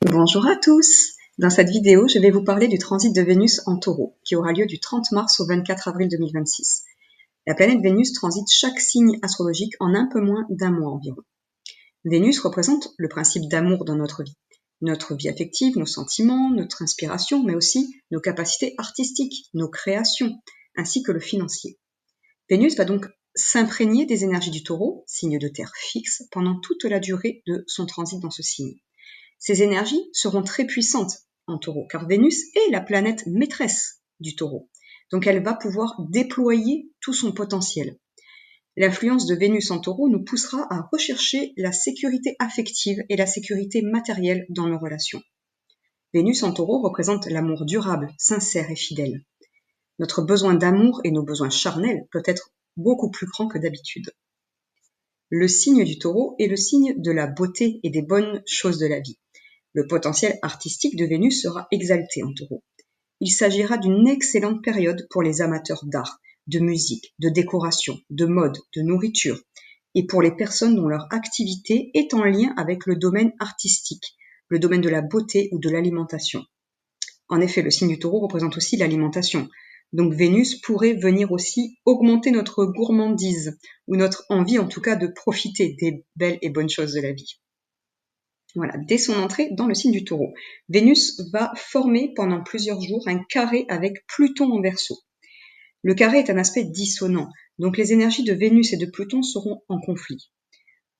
Bonjour à tous! Dans cette vidéo, je vais vous parler du transit de Vénus en Taureau, qui aura lieu du 30 mars au 24 avril 2026. La planète Vénus transite chaque signe astrologique en un peu moins d'un mois environ. Vénus représente le principe d'amour dans notre vie affective, nos sentiments, notre inspiration, mais aussi nos capacités artistiques, nos créations, ainsi que le financier. Vénus va donc s'imprégner des énergies du Taureau, signe de terre fixe, pendant toute la durée de son transit dans ce signe. Ces énergies seront très puissantes en Taureau, car Vénus est la planète maîtresse du Taureau. Donc elle va pouvoir déployer tout son potentiel. L'influence de Vénus en Taureau nous poussera à rechercher la sécurité affective et la sécurité matérielle dans nos relations. Vénus en Taureau représente l'amour durable, sincère et fidèle. Notre besoin d'amour et nos besoins charnels peuvent être beaucoup plus grands que d'habitude. Le signe du Taureau est le signe de la beauté et des bonnes choses de la vie. Le potentiel artistique de Vénus sera exalté en Taureau. Il s'agira d'une excellente période pour les amateurs d'art, de musique, de décoration, de mode, de nourriture, et pour les personnes dont leur activité est en lien avec le domaine artistique, le domaine de la beauté ou de l'alimentation. En effet, le signe du Taureau représente aussi l'alimentation. Donc Vénus pourrait venir aussi augmenter notre gourmandise, ou notre envie en tout cas de profiter des belles et bonnes choses de la vie. Voilà, dès son entrée dans le signe du Taureau, Vénus va former pendant plusieurs jours un carré avec Pluton en Verseau. Le carré est un aspect dissonant, donc les énergies de Vénus et de Pluton seront en conflit.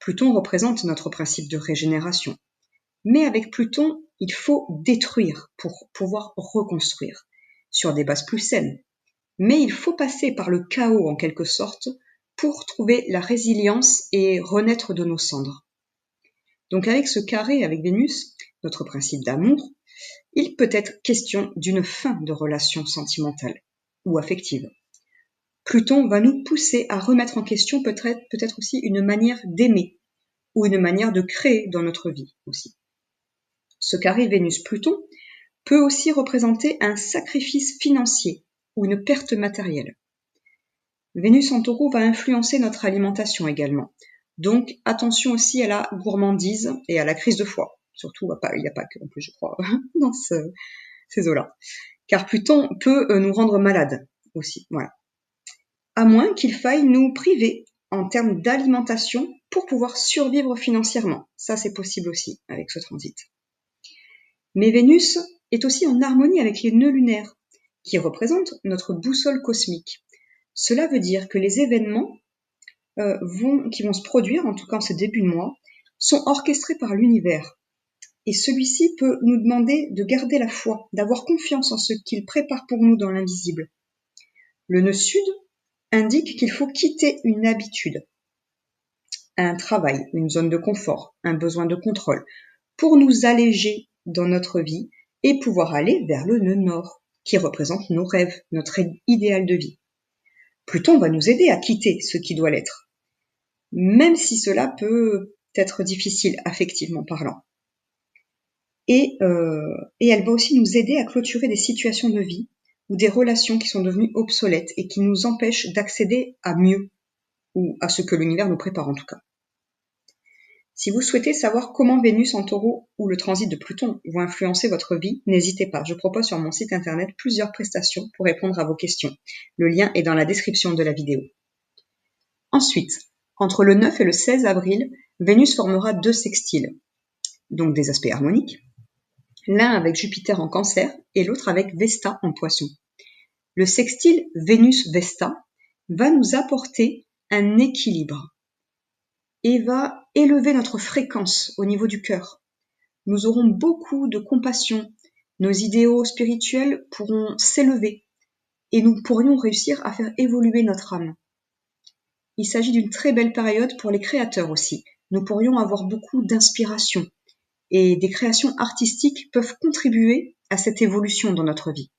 Pluton représente notre principe de régénération. Mais avec Pluton, il faut détruire pour pouvoir reconstruire, sur des bases plus saines. Mais il faut passer par le chaos en quelque sorte pour trouver la résilience et renaître de nos cendres. Donc avec ce carré avec Vénus, notre principe d'amour, il peut être question d'une fin de relation sentimentale ou affective. Pluton va nous pousser à remettre en question peut-être aussi une manière d'aimer ou une manière de créer dans notre vie aussi. Ce carré Vénus-Pluton peut aussi représenter un sacrifice financier ou une perte matérielle. Vénus en Taureau va influencer notre alimentation également. Donc attention aussi à la gourmandise et à la crise de foie. Surtout, il n'y a pas que non plus, je crois, dans ces eaux-là. Car Pluton peut nous rendre malades aussi. Voilà. À moins qu'il faille nous priver en termes d'alimentation pour pouvoir survivre financièrement. Ça, c'est possible aussi avec ce transit. Mais Vénus est aussi en harmonie avec les nœuds lunaires, qui représentent notre boussole cosmique. Cela veut dire que les événements qui vont se produire, en tout cas en ce début de mois, sont orchestrés par l'univers. Et celui-ci peut nous demander de garder la foi, d'avoir confiance en ce qu'il prépare pour nous dans l'invisible. Le nœud sud indique qu'il faut quitter une habitude, un travail, une zone de confort, un besoin de contrôle, pour nous alléger dans notre vie et pouvoir aller vers le nœud nord, qui représente nos rêves, notre idéal de vie. Pluton va nous aider à quitter ce qui doit l'être, même si cela peut être difficile affectivement parlant. Et elle va aussi nous aider à clôturer des situations de vie ou des relations qui sont devenues obsolètes et qui nous empêchent d'accéder à mieux, ou à ce que l'univers nous prépare en tout cas. Si vous souhaitez savoir comment Vénus en Taureau ou le transit de Pluton vont influencer votre vie, n'hésitez pas, je propose sur mon site internet plusieurs prestations pour répondre à vos questions. Le lien est dans la description de la vidéo. Ensuite, entre le 9 et le 16 avril, Vénus formera 2 sextiles, donc des aspects harmoniques, l'un avec Jupiter en Cancer et l'autre avec Vesta en Poisson. Le sextile Vénus-Vesta va nous apporter un équilibre et va élever notre fréquence au niveau du cœur. Nous aurons beaucoup de compassion, nos idéaux spirituels pourront s'élever et nous pourrions réussir à faire évoluer notre âme. Il s'agit d'une très belle période pour les créateurs aussi. Nous pourrions avoir beaucoup d'inspiration et des créations artistiques peuvent contribuer à cette évolution dans notre vie.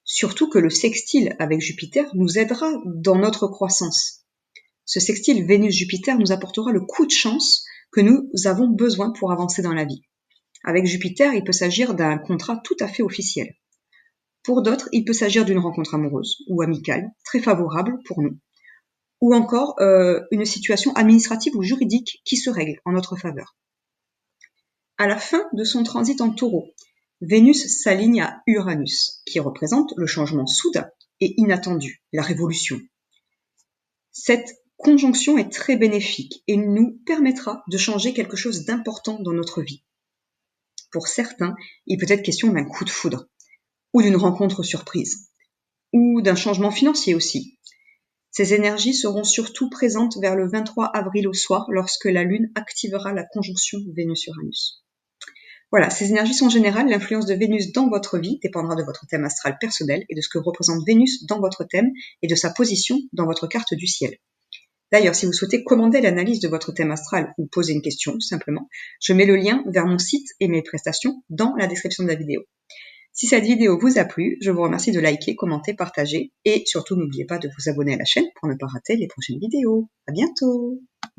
Surtout que le sextile avec Jupiter nous aidera dans notre croissance. Ce sextile Vénus-Jupiter nous apportera le coup de chance que nous avons besoin pour avancer dans la vie. Avec Jupiter, il peut s'agir d'un contrat tout à fait officiel. Pour d'autres, il peut s'agir d'une rencontre amoureuse ou amicale, très favorable pour nous. Ou encore une situation administrative ou juridique qui se règle en notre faveur. À la fin de son transit en Taureau, Vénus s'aligne à Uranus, qui représente le changement soudain et inattendu, la révolution. Cette conjonction est très bénéfique et nous permettra de changer quelque chose d'important dans notre vie. Pour certains, il peut être question d'un coup de foudre, ou d'une rencontre surprise, ou d'un changement financier aussi. Ces énergies seront surtout présentes vers le 23 avril au soir, lorsque la Lune activera la conjonction Vénus-Uranus. Voilà, ces énergies sont générales. L'influence de Vénus dans votre vie dépendra de votre thème astral personnel et de ce que représente Vénus dans votre thème et de sa position dans votre carte du ciel. D'ailleurs, si vous souhaitez commander l'analyse de votre thème astral ou poser une question, simplement, je mets le lien vers mon site et mes prestations dans la description de la vidéo. Si cette vidéo vous a plu, je vous remercie de liker, commenter, partager et surtout n'oubliez pas de vous abonner à la chaîne pour ne pas rater les prochaines vidéos. À bientôt!